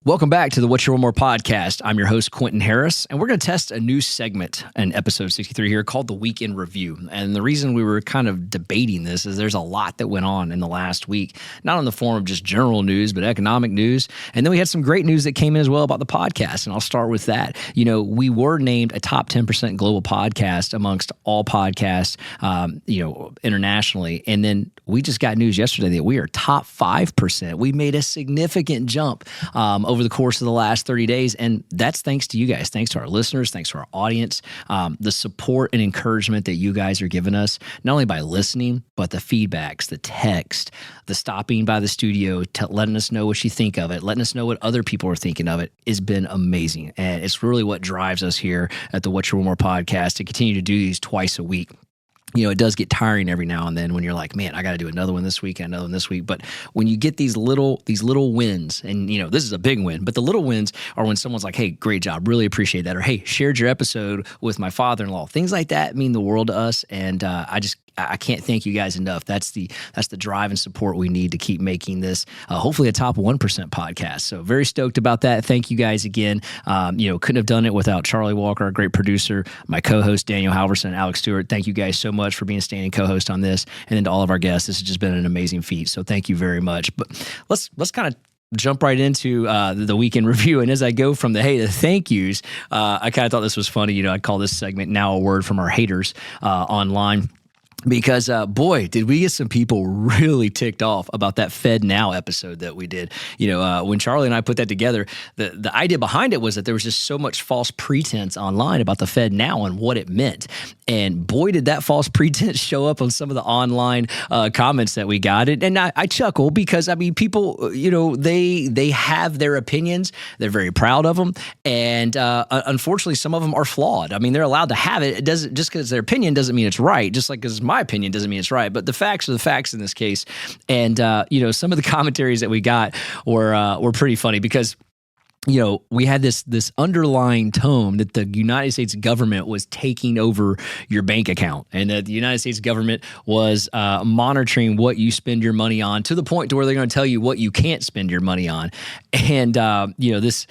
Welcome back to the What's Your One More podcast. I'm your host, Quentin Harris, and we're going to test a new segment in episode 63 here called the Week in Review. And the reason we were kind of debating this is there's a lot that went on in the last week, not in the form of just general news, but economic news. And then we had some great news that came in as well about the podcast, and I'll start with that. You know, we were named a top 10% global podcast amongst all podcasts, internationally. And then we just got news yesterday that we are top 5%. We made a significant jump over the course of the last 30 days. And that's thanks to you guys, thanks to our listeners, thanks to our audience, the support and encouragement that you guys are giving us, not only by listening, but the feedbacks, the text, the stopping by the studio, letting us know what you think of it, letting us know what other people are thinking of it, has been amazing. And it's really what drives us here at the What's Your One More podcast to continue to do these twice a week. You know, it does get tiring every now and then when you're like, man, I got to do another one this week and another one this week. But when you get these little wins, and, you know, this is a big win, but the little wins are when someone's like, hey, great job, really appreciate that. Or, hey, shared your episode with my father-in-law. Things like that mean the world to us. And I can't thank you guys enough. That's the drive and support we need to keep making this hopefully a top 1% podcast. So very stoked about that. Thank you guys again. Couldn't have done it without Charlie Walker, our great producer, my co-host Daniel Halverson, and Alex Stewart. Thank you guys so much for being a standing co-host on this. And then to all of our guests, this has just been an amazing feat. So thank you very much. But let's kind of jump right into the weekend review. And as I go from the thank yous, I kind of thought this was funny. You know, I call this segment Now a Word from Our Haters online. Because, boy, did we get some people really ticked off about that FedNow episode that we did. You know, when Charlie and I put that together, the idea behind it was that there was just so much false pretense online about the FedNow and what it meant. And boy, did that false pretense show up on some of the online comments that we got. And I chuckle because, I mean, people, you know, they have their opinions. They're very proud of them. And unfortunately, some of them are flawed. I mean, they're allowed to have it. It doesn't, just because their opinion doesn't mean it's right. Just like because my opinion doesn't mean it's right, but the facts are the facts in this case. And some of the commentaries that we got were pretty funny because, you know, we had this underlying tone that the United States government was taking over your bank account, and that the United States government was monitoring what you spend your money on to the point to where they're going to tell you what you can't spend your money on. And this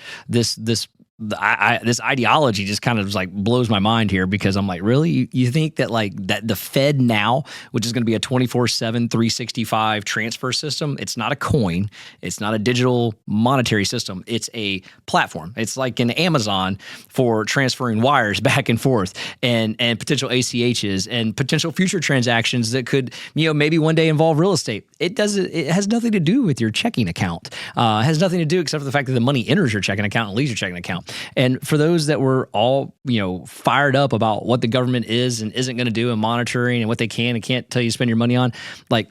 ideology just kind of like blows my mind here because I'm like, really? You think that that the FedNow, which is going to be a 24/7, 365 transfer system, it's not a coin, it's not a digital monetary system, it's a platform. It's like an Amazon for transferring wires back and forth and potential ACHs and potential future transactions that could, you know, maybe one day involve real estate. It has nothing to do with your checking account. It has nothing to do except for the fact that the money enters your checking account and leaves your checking account. And for those that were all, you know, fired up about what the government is and isn't going to do in monitoring and what they can and can't tell you to spend your money on, like,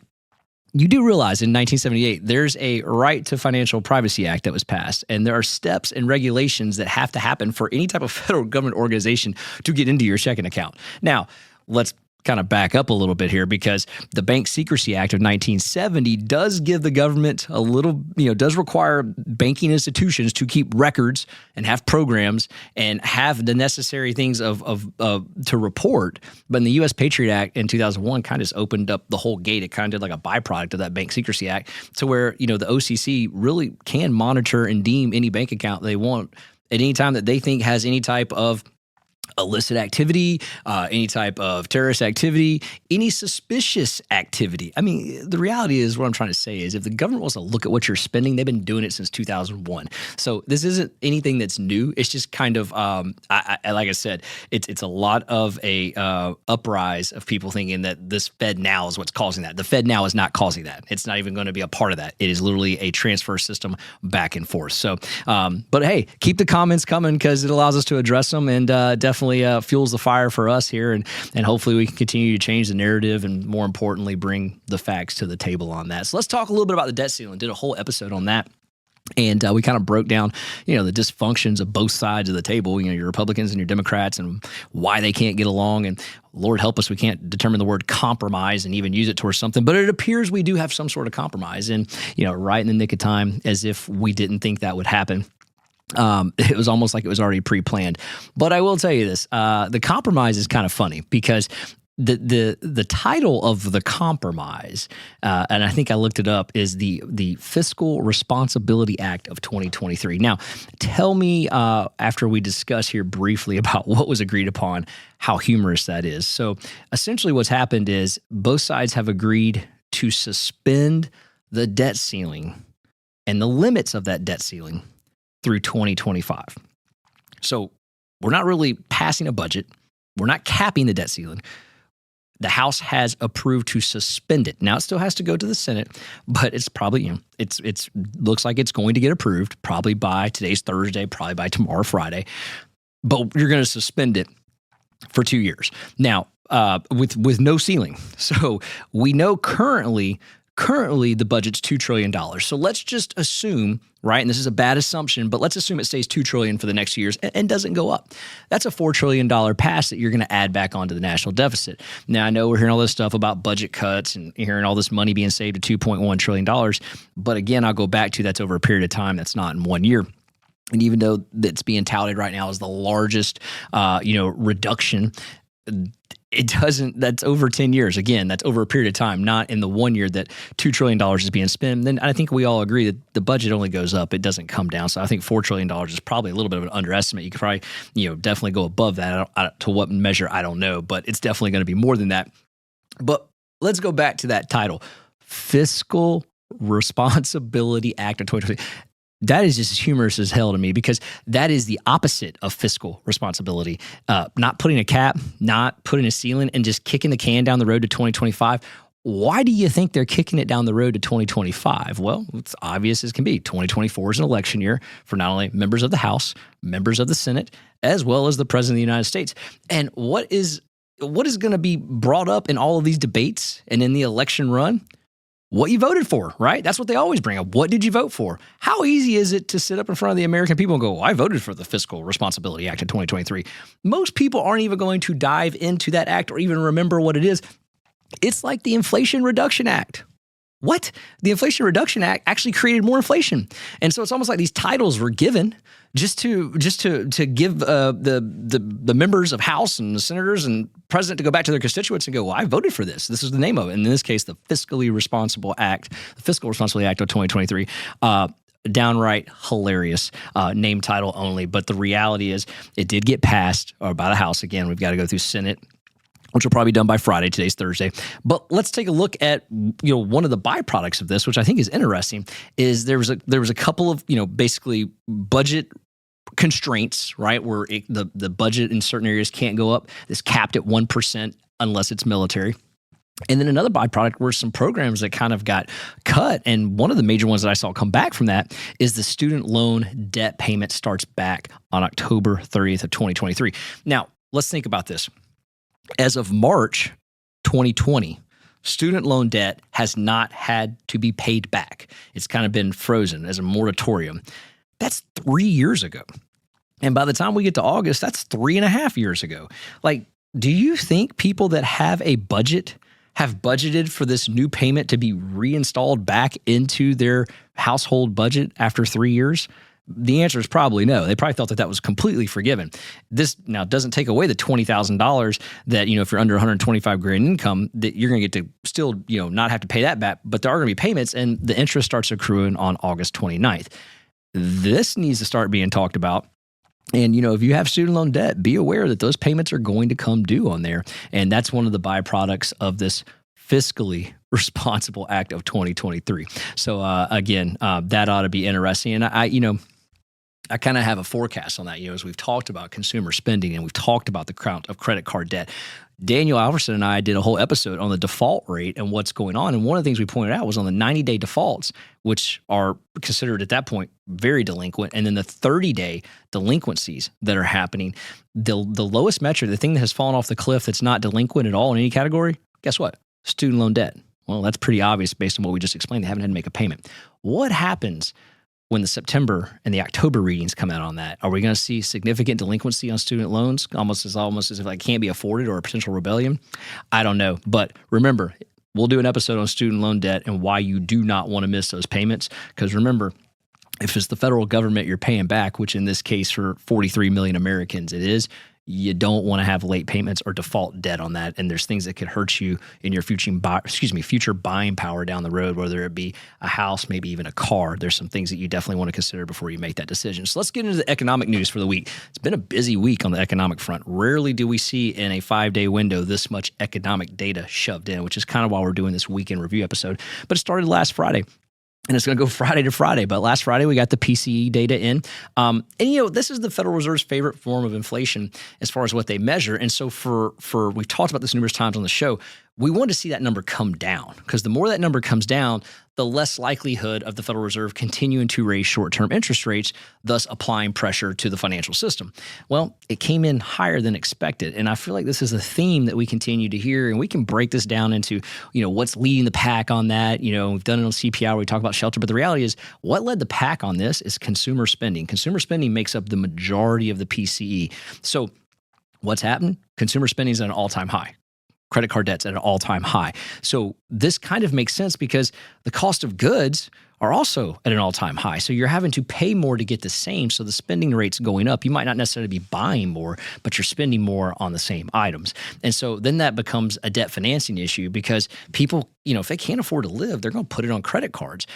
you do realize in 1978, there's a Right to Financial Privacy Act that was passed, and there are steps and regulations that have to happen for any type of federal government organization to get into your checking account. Now, let's kind of back up a little bit here because the Bank Secrecy Act of 1970 does give the government a little, you know, does require banking institutions to keep records and have programs and have the necessary things to report. But in the US Patriot Act in 2001 kind of just opened up the whole gate. It kind of did like a byproduct of that Bank Secrecy Act to where, you know, the OCC really can monitor and deem any bank account they want at any time that they think has any type of illicit activity, any type of terrorist activity, any suspicious activity. I mean, the reality is what I'm trying to say is if the government wants to look at what you're spending, they've been doing it since 2001. So this isn't anything that's new. It's just kind of, like I said, it's a lot of a uprise of people thinking that this FedNow is what's causing that. The FedNow is not causing that. It's not even going to be a part of that. It is literally a transfer system back and forth. So, but hey, keep the comments coming because it allows us to address them and definitely fuels the fire for us here, and hopefully we can continue to change the narrative and, more importantly, bring the facts to the table on that. So let's talk a little bit about the debt ceiling. Did a whole episode on that. And we kind of broke down, you know, the dysfunctions of both sides of the table, you know, your Republicans and your Democrats and why they can't get along. And Lord help us, we can't determine the word compromise and even use it towards something. But it appears we do have some sort of compromise and, you know, right in the nick of time, as if we didn't think that would happen. It was almost like it was already pre-planned. But I will tell you this: the compromise is kind of funny because the title of the compromise, and I think I looked it up, is the Fiscal Responsibility Act of 2023. Now, tell me after we discuss here briefly about what was agreed upon, how humorous that is. So, essentially, what's happened is both sides have agreed to suspend the debt ceiling and the limits of that debt ceiling through 2025. So we're not really passing a budget. We're not capping the debt ceiling. The House has approved to suspend it. Now it still has to go to the Senate, but it's probably, it's looks like it's going to get approved probably by today's Thursday, probably by tomorrow, Friday. But you're going to suspend it for 2 years. Now, with no ceiling. So we know currently the budget's $2 trillion. So let's just assume, right, and this is a bad assumption, but let's assume it stays $2 trillion for the next 2 years and doesn't go up. That's a $4 trillion pass that you're going to add back onto the national deficit. Now, I know we're hearing all this stuff about budget cuts and hearing all this money being saved to $2.1 trillion. But again, I'll go back to that's over a period of time. That's not in 1 year. And even though that's being touted right now as the largest, reduction, it doesn't, that's over 10 years. Again, that's over a period of time, not in the 1 year that $2 trillion is being spent. Then I think we all agree that the budget only goes up. It doesn't come down. So I think $4 trillion is probably a little bit of an underestimate. You could probably, definitely go above that. To what measure, I don't know, but it's definitely going to be more than that. But let's go back to that title, Fiscal Responsibility Act of 2020. That is just as humorous as hell to me because that is the opposite of fiscal responsibility. Not putting a cap, not putting a ceiling, and just kicking the can down the road to 2025. Why do you think they're kicking it down the road to 2025? Well, it's obvious as can be. 2024 is an election year for not only members of the House, members of the Senate, as well as the President of the United States. And what is going to be brought up in all of these debates and in the election run? What you voted for, right? That's what they always bring up. What did you vote for? How easy is it to sit up in front of the American people and go, well, I voted for the Fiscal Responsibility Act of 2023. Most people aren't even going to dive into that act or even remember what it is. It's like the Inflation Reduction Act. What? The Inflation Reduction Act actually created more inflation. And so it's almost like these titles were given just to give the members of House and the senators and president to go back to their constituents and go, well, I voted for this. This is the name of it. And in this case, the Fiscally Responsible Act, the Fiscal Responsibility Act of 2023. Downright hilarious name title only. But the reality is it did get passed by the House. Again, we've got to go through Senate, which will probably be done by Friday. Today's Thursday. But let's take a look at, one of the byproducts of this, which I think is interesting, is there was a couple of, basically budget constraints, right? Where the budget in certain areas can't go up. It's capped at 1% unless it's military. And then another byproduct were some programs that kind of got cut. And one of the major ones that I saw come back from that is the student loan debt payment starts back on October 30th of 2023. Now, let's think about this. As of March 2020, student loan debt has not had to be paid back. It's kind of been frozen as a moratorium. That's 3 years ago. And by the time we get to August, that's 3.5 years ago. Like, do you think people that have a budget have budgeted for this new payment to be reinstalled back into their household budget after 3 years? The answer is probably no. They probably thought that was completely forgiven. This now doesn't take away the $20,000 that, if you're under 125 grand income, that you're going to get to still, not have to pay that back, but there are going to be payments and the interest starts accruing on August 29th. This needs to start being talked about. And, if you have student loan debt, be aware that those payments are going to come due on there. And that's one of the byproducts of this Fiscally Responsible Act of 2023. So, again, that ought to be interesting. And I kind of have a forecast on that, as we've talked about consumer spending and we've talked about the count of credit card debt. Daniel Alverson and I did a whole episode on the default rate and what's going on. And one of the things we pointed out was on the 90-day defaults, which are considered at that point very delinquent, and then the 30-day delinquencies that are happening. The lowest metric, the thing that has fallen off the cliff that's not delinquent at all in any category, guess what? Student loan debt. Well, that's pretty obvious based on what we just explained. They haven't had to make a payment. What happens when the September and the October readings come out on that? Are we going to see significant delinquency on student loans, almost as if it can't be afforded or a potential rebellion? I don't know. But remember, we'll do an episode on student loan debt and why you do not want to miss those payments. Because remember, if it's the federal government you're paying back, which in this case for 43 million Americans it is, you don't want to have late payments or default debt on that. And there's things that could hurt you in your future buying power down the road, whether it be a house, maybe even a car. There's some things that you definitely want to consider before you make that decision. So let's get into the economic news for the week. It's been a busy week on the economic front. Rarely do we see in a 5-day window this much economic data shoved in, which is kind of why we're doing this weekend review episode. But it started last Friday. And it's going to go Friday to Friday. But last Friday, we got the PCE data in. And, this is the Federal Reserve's favorite form of inflation as far as what they measure. And so we've talked about this numerous times on the show, we want to see that number come down, because the more that number comes down, the less likelihood of the Federal Reserve continuing to raise short-term interest rates, thus applying pressure to the financial system. Well, it came in higher than expected. And I feel like this is a theme that we continue to hear, and we can break this down into, what's leading the pack on that. We've done it on CPI, we talk about shelter, but the reality is what led the pack on this is consumer spending. Consumer spending makes up the majority of the PCE. So what's happened? Consumer spending is at an all-time high. Credit card debt's at an all-time high. So this kind of makes sense because the cost of goods are also at an all-time high. So you're having to pay more to get the same. So the spending rate's going up. You might not necessarily be buying more, but you're spending more on the same items. And so then that becomes a debt financing issue, because people, if they can't afford to live, they're going to put it on credit cards.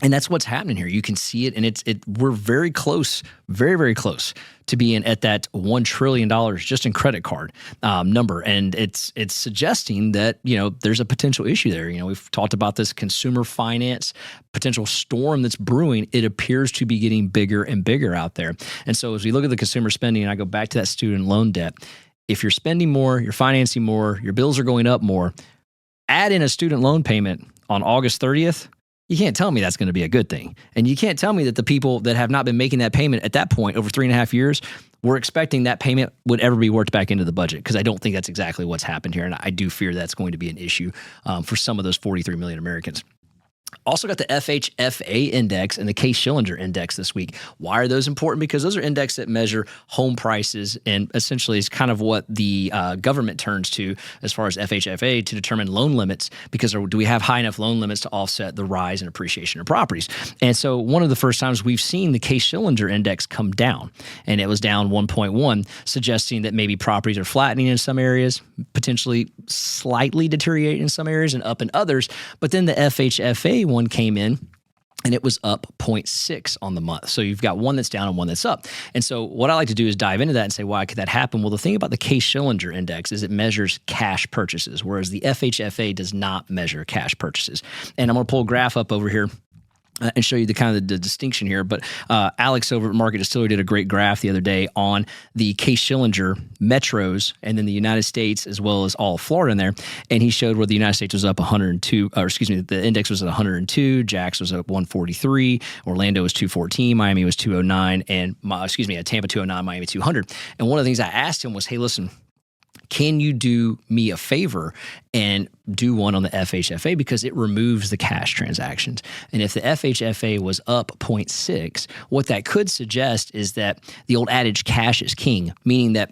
And that's what's happening here. You can see it, and we're very close, very, very close to being at that $1 trillion just in credit card number. And it's suggesting that, there's a potential issue there. We've talked about this consumer finance potential storm that's brewing. It appears to be getting bigger and bigger out there. And so as we look at the consumer spending, and I go back to that student loan debt, if you're spending more, you're financing more, your bills are going up more, add in a student loan payment on August 30th, you can't tell me that's going to be a good thing. And you can't tell me that the people that have not been making that payment at that point over 3.5 years were expecting that payment would ever be worked back into the budget, because I don't think that's exactly what's happened here. And I do fear that's going to be an issue for some of those 43 million Americans. Also got the FHFA index and the Case-Shillinger index this week. Why are those important? Because those are indexes that measure home prices, and essentially is kind of what the government turns to as far as FHFA to determine loan limits, because do we have high enough loan limits to offset the rise in appreciation of properties? And so one of the first times we've seen the Case-Shillinger index come down, and it was down 1.1, suggesting that maybe properties are flattening in some areas, potentially slightly deteriorating in some areas and up in others. But then the FHFA one came in, and it was up 0.6 on the month. So you've got one that's down and one that's up. And so what I like to do is dive into that and say, why could that happen? Well, the thing about the Case-Shillinger index is it measures cash purchases, whereas the FHFA does not measure cash purchases. And I'm going to pull a graph up over here and show you the kind of the distinction here. But Alex over at Market Distillery did a great graph the other day on the Case-Shillinger metros, and then the United States as well as all of Florida in there. And he showed where the United States was up 102, the index was at 102, Jax was up 143, Orlando was 214, Miami was 209, and Tampa 209, Miami 200. And one of the things I asked him was, hey, listen, can you do me a favor and do one on the FHFA, because it removes the cash transactions? And if the FHFA was up 0.6, what that could suggest is that the old adage, cash is king, meaning that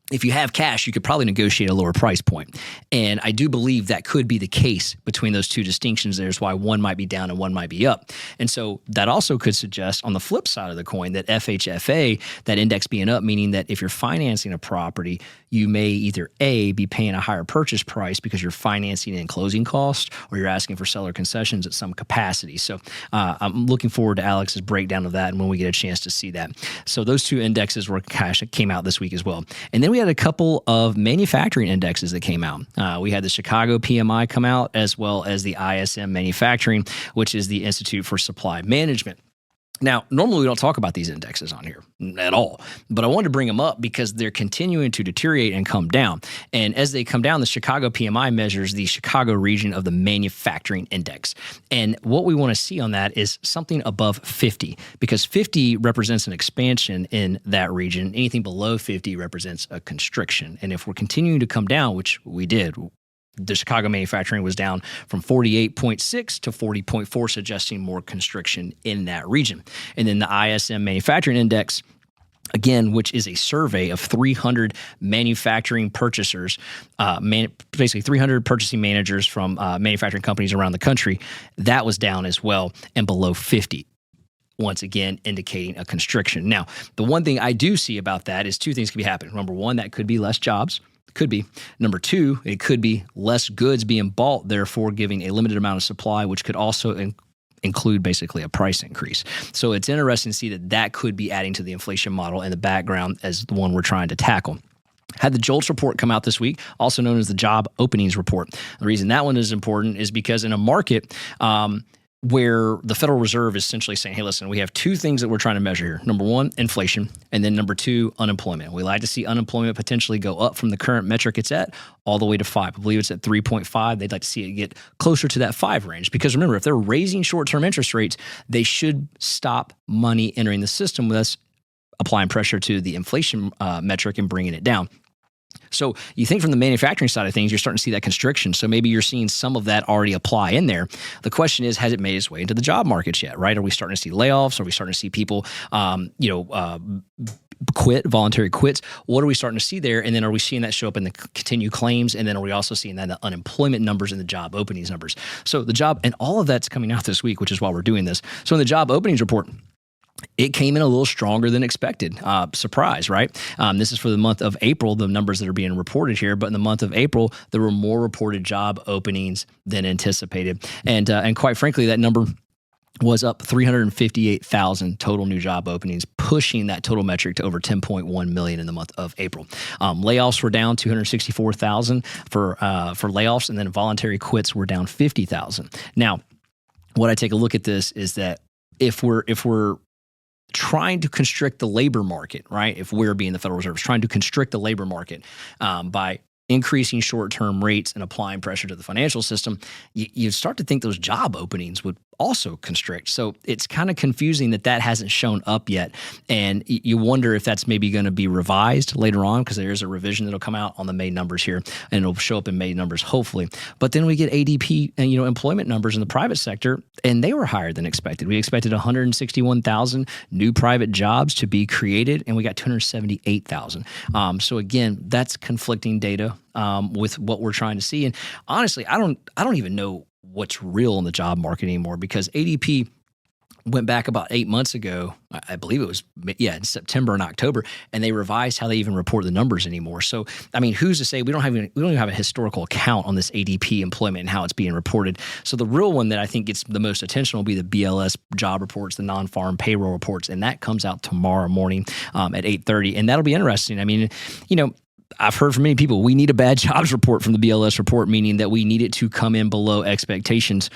if you have cash, you could probably negotiate a lower price point. And I do believe that could be the case between those two distinctions. There's why one might be down and one might be up. And so that also could suggest on the flip side of the coin that FHFA, that index being up, meaning that if you're financing a property, you may either A, be paying a higher purchase price because you're financing in closing costs, or you're asking for seller concessions at some capacity. So I'm looking forward to Alex's breakdown of that and when we get a chance to see that. So those two indexes were cash that came out this week as well. And then we had a couple of manufacturing indexes that came out. We had the Chicago PMI come out, as well as the ISM Manufacturing, which is the Institute for Supply Management. Now, normally we don't talk about these indexes on here at all, but I wanted to bring them up because they're continuing to deteriorate and come down. And as they come down, the Chicago PMI measures the Chicago region of the manufacturing index. And what we want to see on that is something above 50, because 50 represents an expansion in that region. Anything below 50 represents a constriction. And if we're continuing to come down, which we did, the Chicago manufacturing was down from 48.6 to 40.4, suggesting more constriction in that region. And then the ISM manufacturing index, again, which is a survey of 300 manufacturing purchasers, basically 300 purchasing managers from manufacturing companies around the country, that was down as well and below 50. once again indicating a constriction. Now, the one thing I do see about that is two things could be happening. Number one, that could be less jobs. Could be. Number two, it could be less goods being bought, therefore giving a limited amount of supply, which could also include basically a price increase. So it's interesting to see that could be adding to the inflation model in the background as the one we're trying to tackle. Had the JOLTS report come out this week, also known as the job openings report. The reason that one is important is because in a market where the Federal Reserve is essentially saying, hey, listen, we have two things that we're trying to measure here. Number one, inflation, and then number two, unemployment. We like to see unemployment potentially go up from the current metric it's at all the way to 5. I believe it's at 3.5. They'd like to see it get closer to that 5 range. Because remember, if they're raising short-term interest rates, they should stop money entering the system, thus applying pressure to the inflation metric and bringing it down. So you think from the manufacturing side of things, you're starting to see that constriction. So maybe you're seeing some of that already apply in there. The question is, has it made its way into the job markets yet, right? Are we starting to see layoffs? Are we starting to see people, quit, voluntary quits? What are we starting to see there? And then are we seeing that show up in the continued claims? And then are we also seeing that in the unemployment numbers and the job openings numbers? So the job, and all of that's coming out this week, which is why we're doing this. So in the job openings report, it came in a little stronger than expected. Surprise, right? This is for the month of April, the numbers that are being reported here. But in the month of April, there were more reported job openings than anticipated. And quite frankly, that number was up 358,000 total new job openings, pushing that total metric to over 10.1 million in the month of April. Layoffs were down 264,000 for layoffs, and then voluntary quits were down 50,000. Now, what I take a look at this is that if we're trying to constrict the labor market, right? If we're being the Federal Reserve, is trying to constrict the labor market by increasing short-term rates and applying pressure to the financial system, you start to think those job openings would also constrict. So it's kind of confusing that hasn't shown up yet. And you wonder if that's maybe going to be revised later on, because there is a revision that'll come out on the May numbers here, and it'll show up in May numbers, hopefully. But then we get ADP and, employment numbers in the private sector, and they were higher than expected. We expected 161,000 new private jobs to be created, and we got 278,000. So again, that's conflicting data with what we're trying to see. And honestly, I don't even know what's real in the job market anymore, because ADP went back about 8 months ago. I believe it was, in September and October, and they revised how they even report the numbers anymore. So, I mean, who's to say we don't even have a historical account on this ADP employment and how it's being reported. So the real one that I think gets the most attention will be the BLS job reports, the non-farm payroll reports, and that comes out tomorrow morning at 8:30, and that'll be interesting. I mean, I've heard from many people, we need a bad jobs report from the BLS report, meaning that we need it to come in below expectations,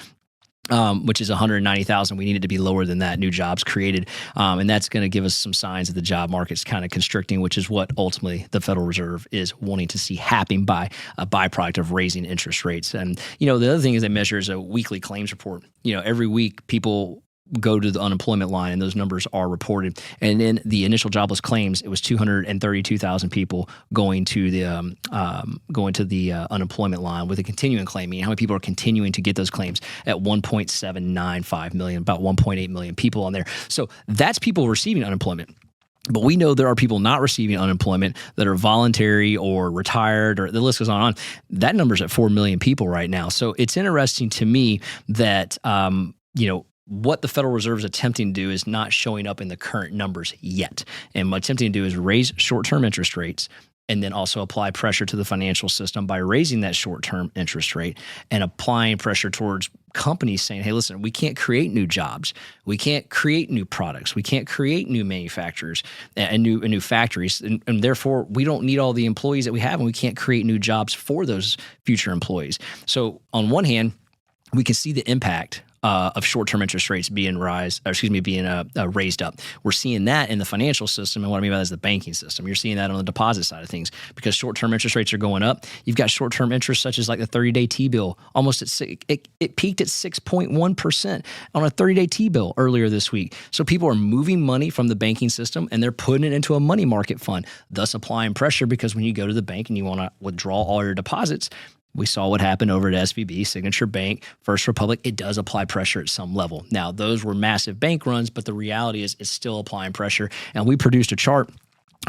which is 190,000. We need it to be lower than that, new jobs created. And that's going to give us some signs that the job market's kind of constricting, which is what ultimately the Federal Reserve is wanting to see happen by a byproduct of raising interest rates. And, the other thing is they measure is a weekly claims report. Every week people go to the unemployment line, and those numbers are reported. And in the initial jobless claims, it was 232,000 people going to the unemployment line with a continuing claim, meaning how many people are continuing to get those claims at 1.795 million, about 1.8 million people on there. So that's people receiving unemployment. But we know there are people not receiving unemployment that are voluntary or retired, or the list goes on. That number's at 4 million people right now. So it's interesting to me that, what the Federal Reserve is attempting to do is not showing up in the current numbers yet. And what's attempting to do is raise short-term interest rates and then also apply pressure to the financial system by raising that short-term interest rate and applying pressure towards companies saying, hey, listen, we can't create new jobs. We can't create new products. We can't create new manufacturers and new factories. And therefore, we don't need all the employees that we have, and we can't create new jobs for those future employees. So on one hand, we can see the impact of short-term interest rates being raised up. We're seeing that in the financial system, and what I mean by that is the banking system. You're seeing that on the deposit side of things, because short-term interest rates are going up. You've got short-term interest such as like the 30-day T-bill, almost it peaked at 6.1% on a 30-day T-bill earlier this week. So people are moving money from the banking system, and they're putting it into a money market fund, thus applying pressure, because when you go to the bank and you want to withdraw all your deposits, we saw what happened over at SVB, Signature Bank, First Republic. It does apply pressure at some level. Now, those were massive bank runs, but the reality is it's still applying pressure. And we produced a chart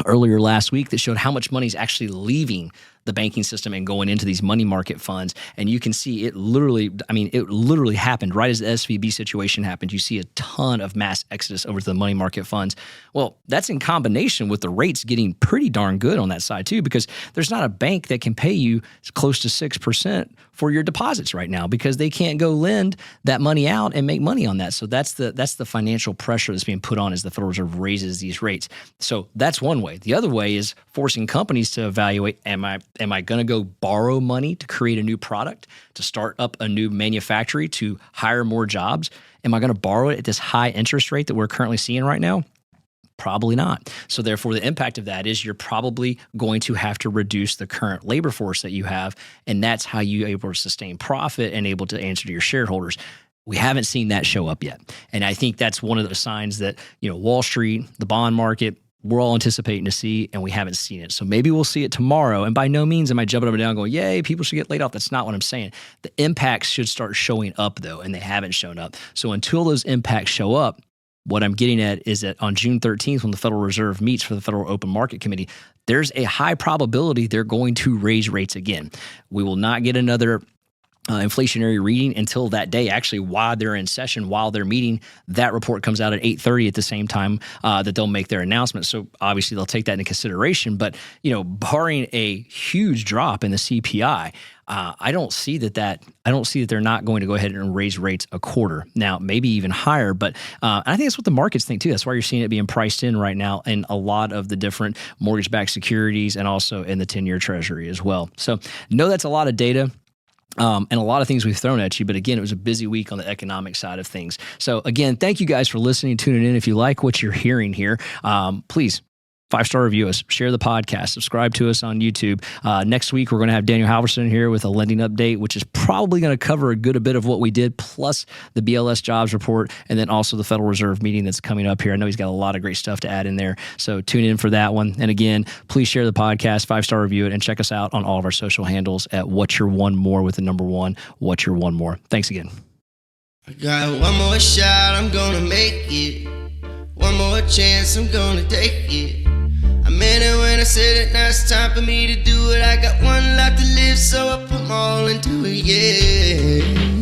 earlier last week that showed how much money is actually leaving the banking system and going into these money market funds. And you can see it literally happened right as the SVB situation happened. You see a ton of mass exodus over to the money market funds. Well, that's in combination with the rates getting pretty darn good on that side too, because there's not a bank that can pay you close to 6% for your deposits right now because they can't go lend that money out and make money on that. So that's the financial pressure that's being put on as the Federal Reserve raises these rates. So that's one way. The other way is forcing companies to evaluate, am I going to go borrow money to create a new product, to start up a new manufactory, to hire more jobs? Am I going to borrow it at this high interest rate that we're currently seeing right now? Probably not. So therefore, the impact of that is you're probably going to have to reduce the current labor force that you have, and that's how you're able to sustain profit and able to answer to your shareholders. We haven't seen that show up yet. And I think that's one of the signs that, Wall Street, the bond market, we're all anticipating to see, and we haven't seen it. So maybe we'll see it tomorrow. And by no means am I jumping up and down going, yay, people should get laid off. That's not what I'm saying. The impacts should start showing up, though, and they haven't shown up. So until those impacts show up, what I'm getting at is that on June 13th, when the Federal Reserve meets for the Federal Open Market Committee, there's a high probability they're going to raise rates again. We will not get another inflationary reading until that day. Actually, while they're in session, while they're meeting, that report comes out at 8:30 at the same time that they'll make their announcement. So obviously they'll take that into consideration. But barring a huge drop in the CPI, I don't see that they're not going to go ahead and raise rates a quarter. Now, maybe even higher, but I think that's what the markets think too. That's why you're seeing it being priced in right now in a lot of the different mortgage-backed securities and also in the 10-year Treasury as well. So know that's a lot of data. And a lot of things we've thrown at you. But again, it was a busy week on the economic side of things. So again, thank you guys for listening, tuning in. If you like what you're hearing here, please 5-star review us, share the podcast, subscribe to us on YouTube. Next week, we're going to have Daniel Halverson here with a lending update, which is probably going to cover a good bit of what we did, plus the BLS jobs report, and then also the Federal Reserve meeting that's coming up here. I know he's got a lot of great stuff to add in there. So tune in for that one. And again, please share the podcast, 5-star review it, and check us out on all of our social handles at What's Your One More with the number 1, What's Your One More. Thanks again. I got one more shot, I'm gonna make it. One more chance, I'm gonna take it. I meant it when I said it, now it's time for me to do it. I got one life to live, so I put my all into it, yeah.